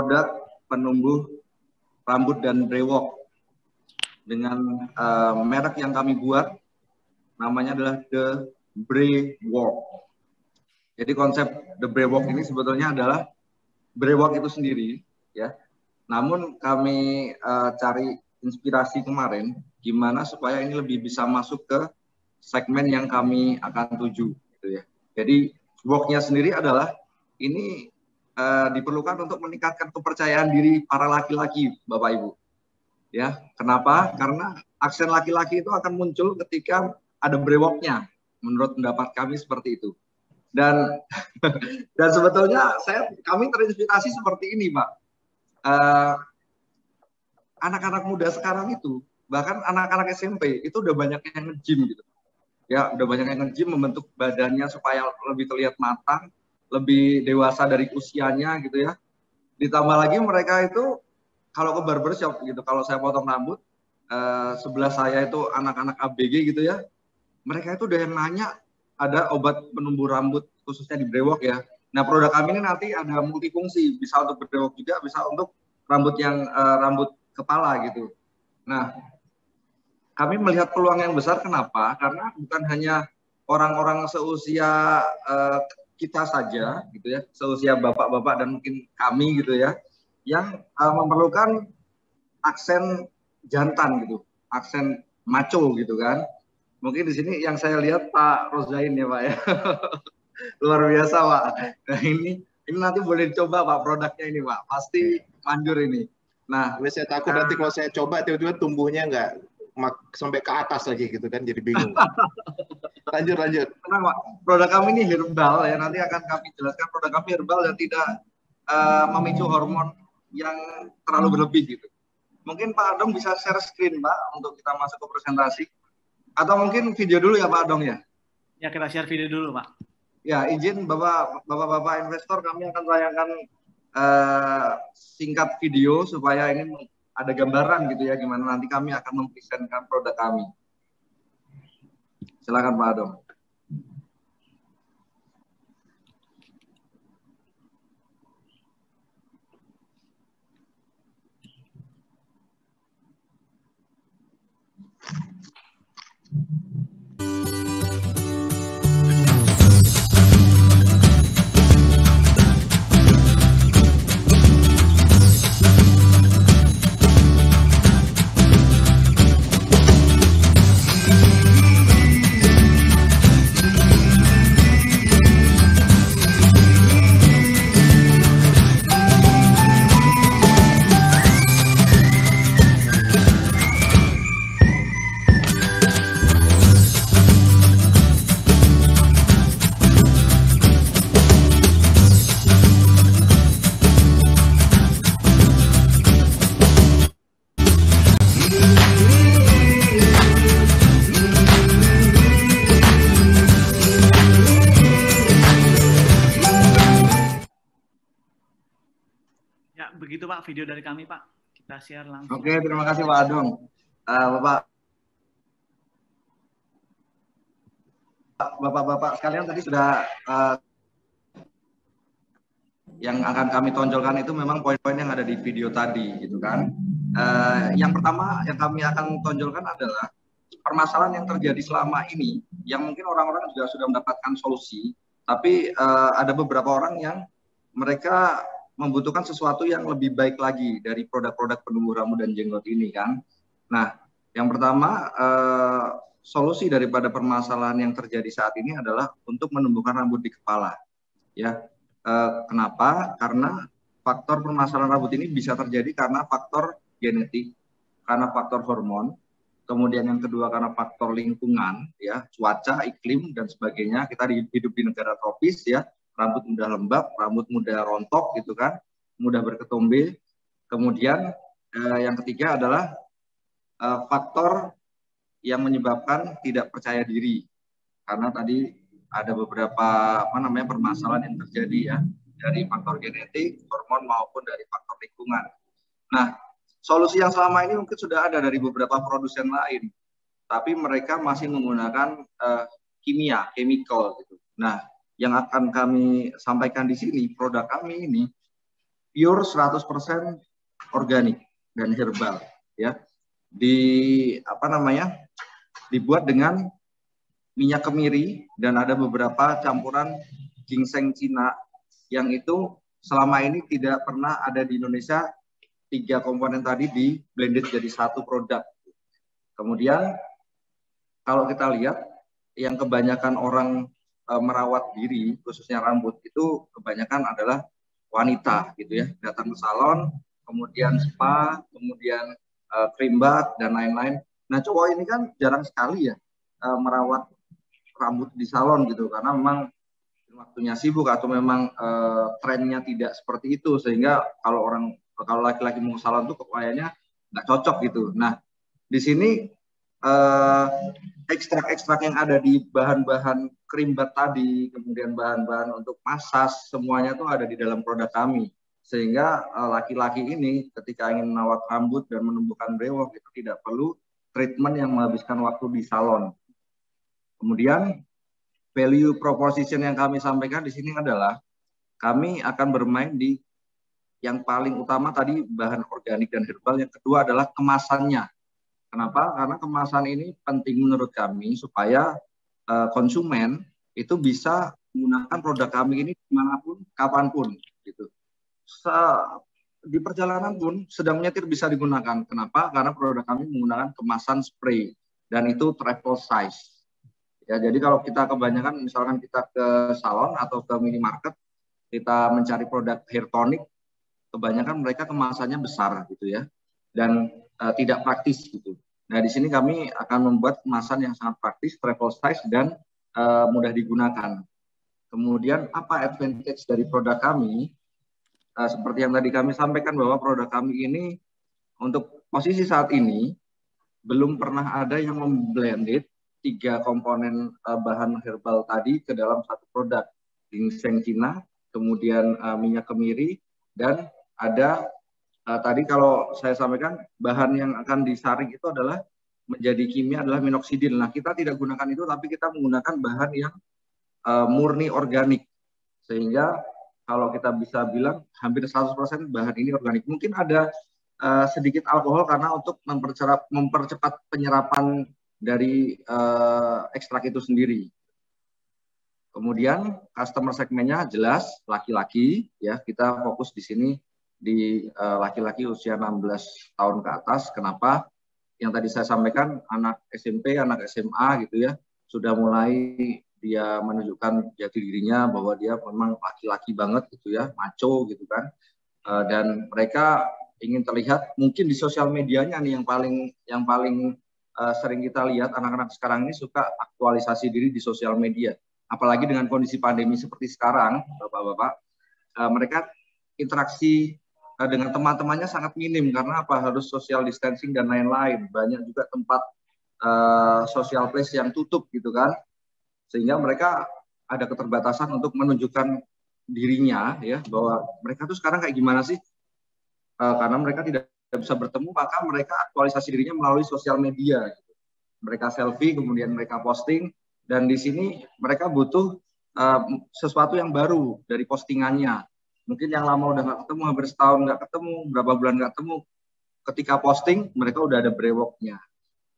produk penumbuh rambut dan brewok dengan merek yang kami buat, namanya adalah The Brewok. Jadi konsep The Brewok ini sebetulnya adalah brewok itu sendiri, ya. Namun kami cari inspirasi kemarin, gimana supaya ini lebih bisa masuk ke segmen yang kami akan tuju, gitu ya. Jadi woknya sendiri adalah ini diperlukan untuk meningkatkan kepercayaan diri para laki-laki, Bapak Ibu. Ya, kenapa? Karena aksen laki-laki itu akan muncul ketika ada brewoknya. Menurut pendapat kami seperti itu. Dan dan sebetulnya kami terinspirasi seperti ini, Pak. Anak-anak muda sekarang itu, bahkan anak-anak SMP itu udah banyak yang nge-gym gitu. Ya, udah banyak yang nge-gym, membentuk badannya supaya lebih terlihat matang, lebih dewasa dari usianya gitu ya. Ditambah lagi mereka itu kalau ke barbershop gitu, kalau saya potong rambut, sebelah saya itu anak-anak ABG gitu ya, mereka itu udah yang nanya ada obat penumbuh rambut khususnya di brewok ya. Nah, produk kami ini nanti ada multifungsi, bisa untuk brewok juga, bisa untuk rambut yang rambut kepala gitu. Nah, kami melihat peluang yang besar. Kenapa? Karena bukan hanya orang-orang seusia kita saja gitu ya, seusia bapak-bapak dan mungkin kami gitu ya, yang memerlukan aksen jantan gitu, aksen maco gitu kan. Mungkin di sini yang saya lihat Pak Rozain ya Pak ya. Luar biasa Pak. Nah ini nanti boleh dicoba Pak produknya ini Pak, pasti manjur ini. Nah, saya takut nanti kalau saya coba tiba-tiba tumbuhnya nggak sampai ke atas lagi gitu kan, jadi bingung. Lanjut. Tenang Pak, produk kami ini herbal ya, nanti akan kami jelaskan. Produk kami herbal dan tidak memicu hormon yang terlalu berlebih gitu. Mungkin Pak Adong bisa share screen Pak untuk kita masuk ke presentasi. Atau mungkin video dulu ya Pak Adong ya? Ya, kita share video dulu Pak. Ya, izin Bapak-Bapak investor, kami akan tayangkan singkat video supaya ini ada gambaran gitu ya, gimana nanti kami akan mempresentkan produk kami. Silakan Pak Adong. Begitu Pak, video dari kami Pak. Kita share langsung. Oke, terima kasih Pak Adong. Bapak-bapak sekalian tadi sudah yang akan kami tonjolkan itu memang poin-poin yang ada di video tadi gitu kan. Yang pertama yang kami akan tonjolkan adalah permasalahan yang terjadi selama ini yang mungkin orang-orang juga sudah mendapatkan solusi, tapi ada beberapa orang yang mereka membutuhkan sesuatu yang lebih baik lagi dari produk-produk penumbuh rambut dan jenggot ini kan. Nah, yang pertama solusi daripada permasalahan yang terjadi saat ini adalah untuk menumbuhkan rambut di kepala. Ya, kenapa? Karena faktor permasalahan rambut ini bisa terjadi karena faktor genetik, karena faktor hormon, kemudian yang kedua karena faktor lingkungan, ya, cuaca, iklim dan sebagainya. Kita hidup di negara tropis ya. Rambut mudah lembab, rambut mudah rontok gitu kan, mudah berketombe. Kemudian yang ketiga adalah faktor yang menyebabkan tidak percaya diri, karena tadi ada beberapa permasalahan yang terjadi ya, dari faktor genetik, hormon maupun dari faktor lingkungan. Nah, solusi yang selama ini mungkin sudah ada dari beberapa produsen lain, tapi mereka masih menggunakan chemical gitu. Nah, yang akan kami sampaikan di sini, produk kami ini pure 100% organik dan herbal ya. Dibuat dengan minyak kemiri dan ada beberapa campuran ginseng Cina yang itu selama ini tidak pernah ada di Indonesia. 3 komponen tadi di blended jadi satu produk. Kemudian kalau kita lihat yang kebanyakan orang merawat diri khususnya rambut itu kebanyakan adalah wanita gitu ya, datang ke salon, kemudian spa, kemudian cream bath dan lain-lain. Nah, cowok ini kan jarang sekali ya merawat rambut di salon gitu, karena memang waktunya sibuk atau memang trennya tidak seperti itu, sehingga kalau laki-laki mau ke salon tuh kayaknya nggak cocok gitu. Nah, di sini ekstrak-ekstrak yang ada di bahan-bahan cream bath tadi, kemudian bahan-bahan untuk massage, semuanya tuh ada di dalam produk kami. Sehingga laki-laki ini ketika ingin merawat rambut dan menumbuhkan brewok itu tidak perlu treatment yang menghabiskan waktu di salon. Kemudian value proposition yang kami sampaikan di sini adalah kami akan bermain di yang paling utama tadi bahan organik dan herbal, yang kedua adalah kemasannya. Kenapa? Karena kemasan ini penting menurut kami supaya konsumen itu bisa menggunakan produk kami ini dimanapun, kapanpun gitu. Di perjalanan pun sedang menyetir bisa digunakan. Kenapa? Karena produk kami menggunakan kemasan spray dan itu travel size. Ya, jadi kalau kita kebanyakan misalkan kita ke salon atau ke minimarket, kita mencari produk hair tonic, kebanyakan mereka kemasannya besar gitu ya, dan tidak praktis gitu. Nah, di sini kami akan membuat kemasan yang sangat praktis, travel size dan mudah digunakan. Kemudian apa advantage dari produk kami? Seperti yang tadi kami sampaikan bahwa produk kami ini untuk posisi saat ini belum pernah ada yang memblended 3 komponen bahan herbal tadi ke dalam satu produk. Ginseng Cina, kemudian minyak kemiri, dan ada tadi kalau saya sampaikan bahan yang akan disaring itu adalah menjadi kimia adalah minoxidil. Nah, kita tidak gunakan itu, tapi kita menggunakan bahan yang murni organik. Sehingga kalau kita bisa bilang hampir 100% bahan ini organik. Mungkin ada sedikit alkohol karena untuk mempercepat penyerapan dari ekstrak itu sendiri. Kemudian customer segmennya jelas laki-laki ya, kita fokus di sini di laki-laki usia 16 tahun ke atas. Kenapa? Yang tadi saya sampaikan anak SMP, anak SMA gitu ya, sudah mulai dia menunjukkan jati dirinya bahwa dia memang laki-laki banget gitu ya, macho gitu kan. Dan mereka ingin terlihat mungkin di sosial medianya nih yang paling sering kita lihat anak-anak sekarang ini suka aktualisasi diri di sosial media. Apalagi dengan kondisi pandemi seperti sekarang, Bapak-bapak, mereka interaksi dengan teman-temannya sangat minim karena apa? Harus social distancing dan lain-lain. Banyak juga tempat social place yang tutup gitu kan. Sehingga mereka ada keterbatasan untuk menunjukkan dirinya ya, bahwa mereka tuh sekarang kayak gimana sih? Karena mereka tidak bisa bertemu, maka mereka aktualisasi dirinya melalui sosial media. Mereka selfie, kemudian mereka posting, dan di sini mereka butuh sesuatu yang baru dari postingannya. Mungkin yang lama udah nggak ketemu, hampir setahun nggak ketemu, berapa bulan nggak ketemu. Ketika posting, mereka udah ada brewoknya.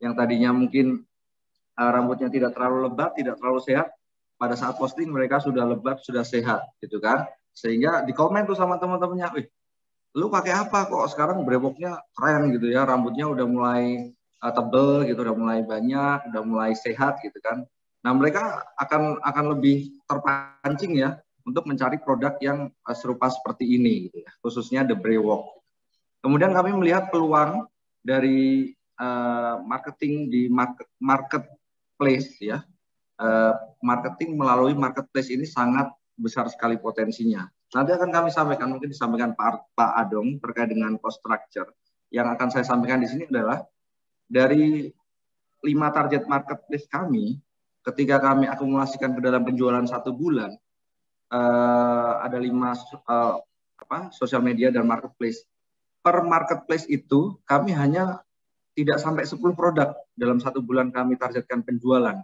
Yang tadinya mungkin rambutnya tidak terlalu lebat, tidak terlalu sehat, pada saat posting mereka sudah lebat, sudah sehat, gitu kan. Sehingga di komen tuh sama teman-temannya, wih, lu pakai apa kok sekarang brewoknya keren gitu ya, rambutnya udah mulai tebel gitu, udah mulai banyak, udah mulai sehat gitu kan. Nah, mereka akan lebih terpancing ya untuk mencari produk yang serupa seperti ini gitu ya, khususnya the brewok. Kemudian kami melihat peluang dari marketing di marketplace ya. Marketing melalui marketplace ini sangat besar sekali potensinya. Nanti akan kami sampaikan, mungkin disampaikan Pak Adong terkait dengan cost structure. Yang akan saya sampaikan di sini adalah dari 5 target marketplace kami, ketika kami akumulasikan ke dalam penjualan 1 bulan, ada 5 sosial media dan marketplace. Per marketplace itu kami hanya tidak sampai 10 produk dalam 1 bulan kami targetkan penjualan.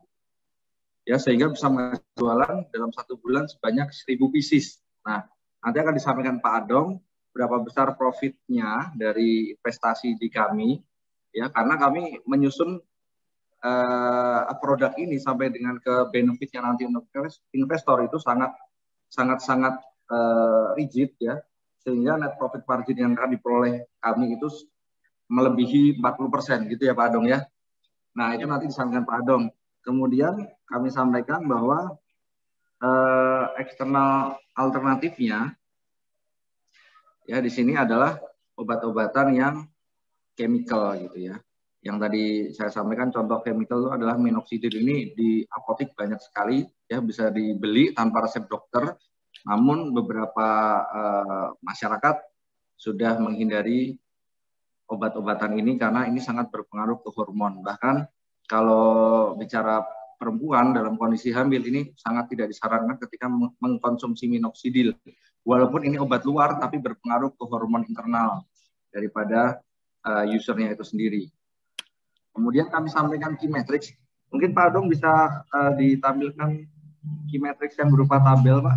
Ya, sehingga bisa menjualan dalam 1 bulan sebanyak 1000 pieces. Nah, nanti akan disampaikan Pak Adong berapa besar profitnya dari investasi di kami, ya, karena kami menyusun produk ini sampai dengan ke benefitnya nanti untuk investor itu sangat rigid, ya, sehingga net profit margin yang akan diperoleh kami itu melebihi 40% gitu ya Pak Adong ya. Nah itu nanti disampaikan Pak Adong. Kemudian kami sampaikan bahwa eksternal alternatifnya ya di sini adalah obat-obatan yang chemical gitu ya. Yang tadi saya sampaikan contoh chemical itu adalah minoxidil. Ini di apotek banyak sekali ya, bisa dibeli tanpa resep dokter. Namun beberapa masyarakat sudah menghindari obat-obatan ini karena ini sangat berpengaruh ke hormon. Bahkan kalau bicara perempuan dalam kondisi hamil ini sangat tidak disarankan ketika mengkonsumsi minoxidil. Walaupun ini obat luar tapi berpengaruh ke hormon internal daripada usernya itu sendiri. Kemudian kami sampaikan key metrics. Mungkin Pak Adong bisa ditampilkan key metrics yang berupa tabel, Pak.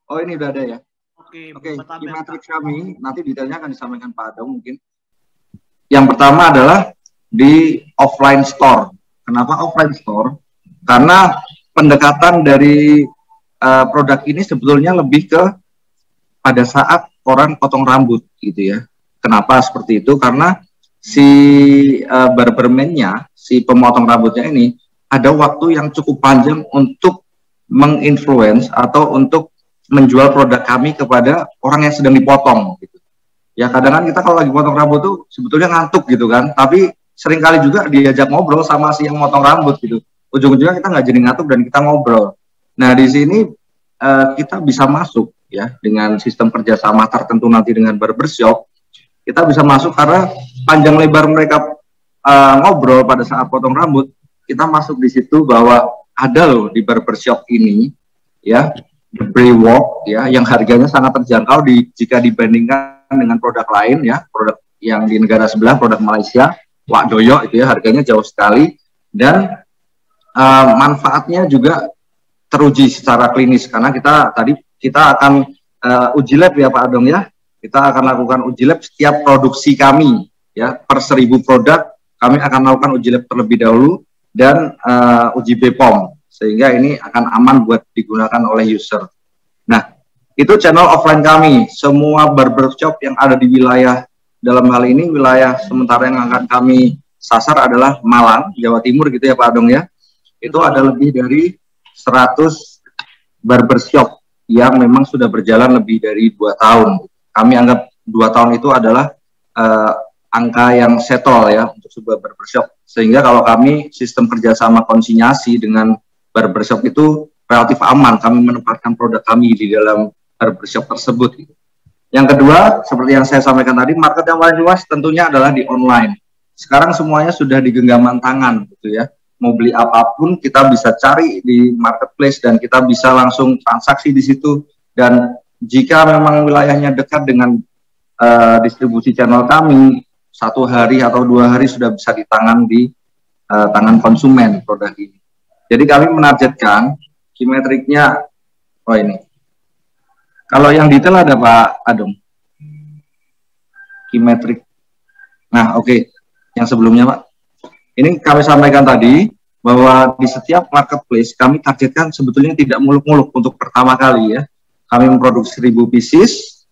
Oh, ini udah ada ya? Oke, key metrics kami, nanti detailnya akan disampaikan Pak Adong mungkin. Yang pertama adalah di offline store. Kenapa offline store? Karena pendekatan dari produk ini sebetulnya lebih ke pada saat orang potong rambut gitu ya. Kenapa seperti itu? Karena si barberman-nya, si pemotong rambutnya ini ada waktu yang cukup panjang untuk menginfluence atau untuk menjual produk kami kepada orang yang sedang dipotong gitu. Ya kadang kan kita kalau lagi potong rambut tuh sebetulnya ngantuk gitu kan, tapi seringkali juga diajak ngobrol sama si yang motong rambut gitu. Ujung-ujungnya kita nggak jadi ngantuk dan kita ngobrol. Nah di sini kita bisa masuk ya dengan sistem kerjasama tertentu nanti dengan barbershop. Kita bisa masuk karena panjang lebar mereka ngobrol pada saat potong rambut, kita masuk di situ bahwa ada loh di barbershop ini ya Braywalk ya yang harganya sangat terjangkau jika dibandingkan dengan produk lain ya, produk yang di negara sebelah, produk Malaysia, Wak Doyo itu ya harganya jauh sekali dan manfaatnya juga teruji secara klinis karena kita akan uji lab ya Pak Adong ya. Kita akan lakukan uji lab setiap produksi kami ya, per 1000 produk kami akan melakukan uji lab terlebih dahulu dan uji BPOM sehingga ini akan aman buat digunakan oleh user. Nah, itu channel offline kami. Semua barbershop yang ada di wilayah dalam hal ini wilayah sementara yang akan kami sasar adalah Malang, Jawa Timur gitu ya Pak Adong ya. Itu ada lebih dari 100 barbershop yang memang sudah berjalan lebih dari 2 tahun. Kami anggap 2 tahun itu adalah angka yang settle ya untuk sebuah barbershop. Sehingga kalau kami sistem kerjasama konsinyasi dengan barbershop itu relatif aman. Kami menempatkan produk kami di dalam barbershop tersebut. Yang kedua, seperti yang saya sampaikan tadi, market yang paling luas tentunya adalah di online. Sekarang semuanya sudah di genggaman tangan gitu ya. Mau beli apapun kita bisa cari di marketplace dan kita bisa langsung transaksi di situ. Dan jika memang wilayahnya dekat dengan distribusi channel kami, 1 hari atau 2 hari sudah bisa ditangan di tangan konsumen produk ini. Jadi kami menargetkan key metriknya, oh ini. Kalau yang detail ada Pak Adong. Key metrik. Nah oke, yang sebelumnya Pak. Ini kami sampaikan tadi bahwa di setiap marketplace kami targetkan sebetulnya tidak muluk-muluk untuk pertama kali ya. Kami memproduksi 1000 pieces,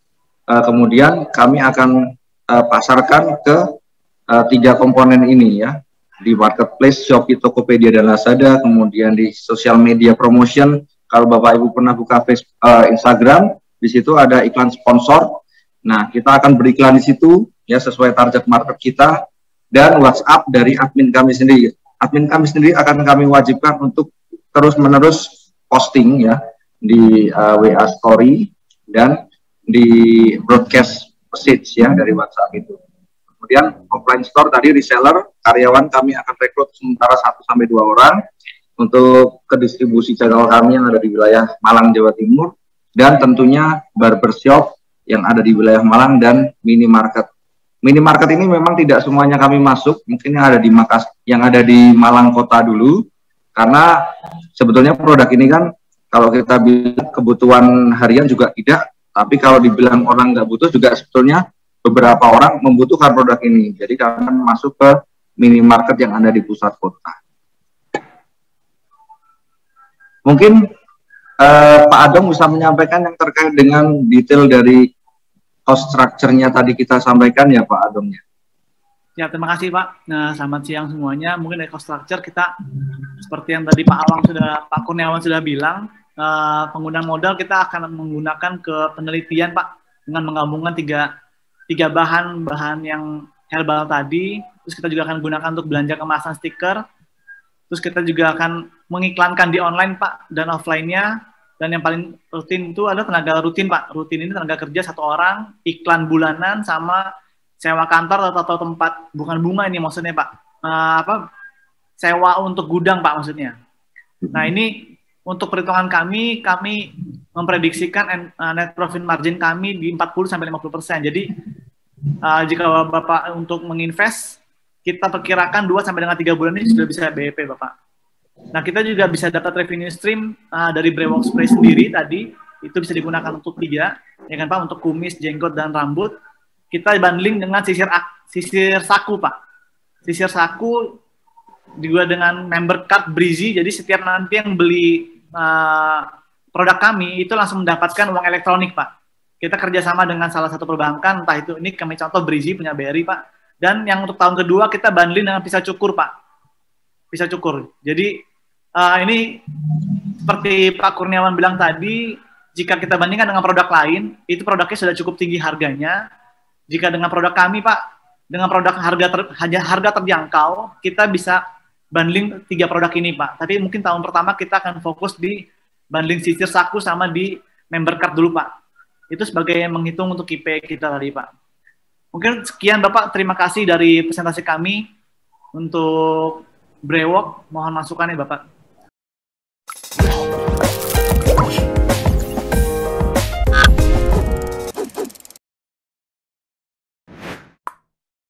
kemudian kami akan pasarkan ke 3 komponen ini ya, di marketplace, Shopee, Tokopedia, dan Lazada, kemudian di social media promotion. Kalau Bapak Ibu pernah buka Facebook, Instagram, di situ ada iklan sponsor. Nah, kita akan beriklan di situ ya sesuai target market kita dan WhatsApp dari admin kami sendiri. Admin kami sendiri akan kami wajibkan untuk terus-menerus posting ya di WA Story dan di broadcast message ya dari WhatsApp itu. Kemudian offline store tadi reseller, karyawan kami akan rekrut sementara 1-2 orang untuk ke distribusi channel kami yang ada di wilayah Malang, Jawa Timur, dan tentunya barbershop yang ada di wilayah Malang dan minimarket. Minimarket ini memang tidak semuanya kami masuk, mungkin yang ada di Malang kota dulu, karena sebetulnya produk ini kan kalau kita bilang kebutuhan harian juga tidak, Tapi kalau dibilang orang nggak butuh juga sebetulnya beberapa orang membutuhkan produk ini. Jadi kalian masuk ke minimarket yang ada di pusat kota. Mungkin Pak Adong bisa menyampaikan yang terkait dengan detail dari cost structure-nya tadi kita sampaikan ya Pak Adong ya. Ya, terima kasih Pak. Nah, selamat siang semuanya. Mungkin dari cost structure kita seperti yang tadi Pak Kurniawan sudah bilang, penggunaan modal kita akan menggunakan ke penelitian Pak dengan menggabungkan tiga bahan yang herbal tadi. Terus kita juga akan gunakan untuk belanja kemasan stiker. Terus kita juga akan mengiklankan di online Pak dan offline-nya. Dan yang paling rutin itu ada tenaga rutin Pak. Rutin ini tenaga kerja 1 orang, iklan bulanan sama sewa kantor atau tempat, bukan bunga ini maksudnya Pak. Sewa untuk gudang Pak maksudnya. Nah ini untuk perhitungan kami memprediksikan net profit margin kami di 40-50%. Jadi jika Bapak untuk menginvest, kita perkirakan 2 sampai dengan 3 bulan ini sudah bisa BEP Bapak. Nah kita juga bisa dapat revenue stream dari Brewok Spray sendiri tadi, itu bisa digunakan untuk 3, ya kan Pak, untuk kumis, jenggot, dan rambut. Kita bundling dengan sisir saku Pak. Sisir saku juga dengan member card Breezy, jadi setiap nanti yang beli produk kami itu langsung mendapatkan uang elektronik Pak. Kita kerjasama dengan salah satu perbankan, entah itu ini kami contoh Breezy punya BRI Pak. Dan yang untuk tahun kedua kita bundling dengan pisau cukur Pak. Pisau cukur. Jadi ini seperti Pak Kurniawan bilang tadi, jika kita bandingkan dengan produk lain, itu produknya sudah cukup tinggi harganya. Jika dengan produk kami Pak, dengan produk harga terjangkau, kita bisa bundling 3 produk ini Pak. Tapi mungkin tahun pertama kita akan fokus di bundling sisir saku sama di member card dulu Pak. Itu sebagai menghitung untuk KPI kita tadi Pak. Mungkin sekian Bapak, terima kasih dari presentasi kami untuk Brewok. Mohon masukannya Bapak.